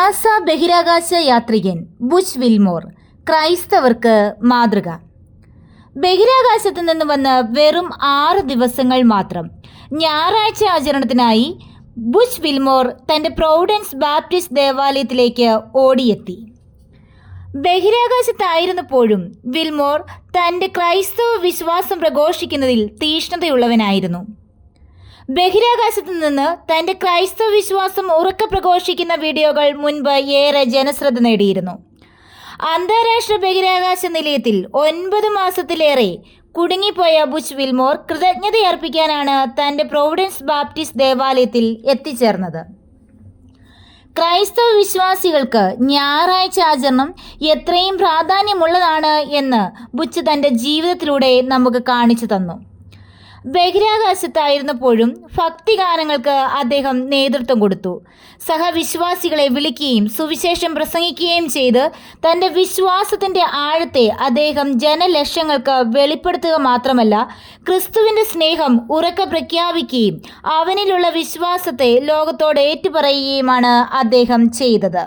NASA ബഹിരാകാശ യാത്രികൻ Butch Wilmore ക്രൈസ്തവർക്ക് മാതൃക. ബഹിരാകാശത്ത് നിന്ന് വന്ന് വെറും 6 ദിവസങ്ങൾ മാത്രം ഞായറാഴ്ച ആചരണത്തിനായി ബുച്ച് വിൽമോർ തൻ്റെ പ്രൊവിഡൻസ് ബാപ്റ്റിസ്റ്റ് ദേവാലയത്തിലേക്ക് ഓടിയെത്തി. ബഹിരാകാശത്തായിരുന്നപ്പോഴും വിൽമോർ തൻ്റെ ക്രൈസ്തവ വിശ്വാസം പ്രഘോഷിക്കുന്നതിൽ തീഷ്ണതയുള്ളവനായിരുന്നു. ബഹിരാകാശത്ത് നിന്ന് തൻ്റെ ക്രൈസ്തവ വിശ്വാസം ഉറക്കെ പ്രഘോഷിക്കുന്ന വീഡിയോകൾ മുൻപ് ഏറെ ജനശ്രദ്ധ നേടിയിരുന്നു. അന്താരാഷ്ട്ര ബഹിരാകാശ നിലയത്തിൽ 9 മാസത്തിലേറെ കുടുങ്ങിപ്പോയ ബുച്ച് വിൽമോർ കൃതജ്ഞതയർപ്പിക്കാനാണ് തൻ്റെ പ്രൊവിഡൻസ് ബാപ്റ്റിസ്റ്റ് ദേവാലയത്തിൽ എത്തിച്ചേർന്നത്. ക്രൈസ്തവ വിശ്വാസികൾക്ക് ഞായറാഴ്ച ആചരണം എത്രയും പ്രാധാന്യമുള്ളതാണ് എന്ന് ബുച്ച് തൻ്റെ ജീവിതത്തിലൂടെ നമുക്ക് കാണിച്ചു തന്നു. ബഹിരാകാശത്തായിരുന്നപ്പോഴും ഭക്തിഗാനങ്ങൾക്ക് അദ്ദേഹം നേതൃത്വം കൊടുത്തു. സഹവിശ്വാസികളെ വിളിക്കുകയും സുവിശേഷം പ്രസംഗിക്കുകയും ചെയ്ത് തൻ്റെ വിശ്വാസത്തിൻ്റെ ആഴത്തെ അദ്ദേഹം ജനലക്ഷങ്ങൾക്ക് വെളിപ്പെടുത്തുക മാത്രമല്ല, ക്രിസ്തുവിൻ്റെ സ്നേഹം ഉറക്കെ പ്രഖ്യാപിക്കുകയും അവനിലുള്ള വിശ്വാസത്തെ ലോകത്തോട് ഏറ്റുപറയുകയുമാണ് അദ്ദേഹം ചെയ്തത്.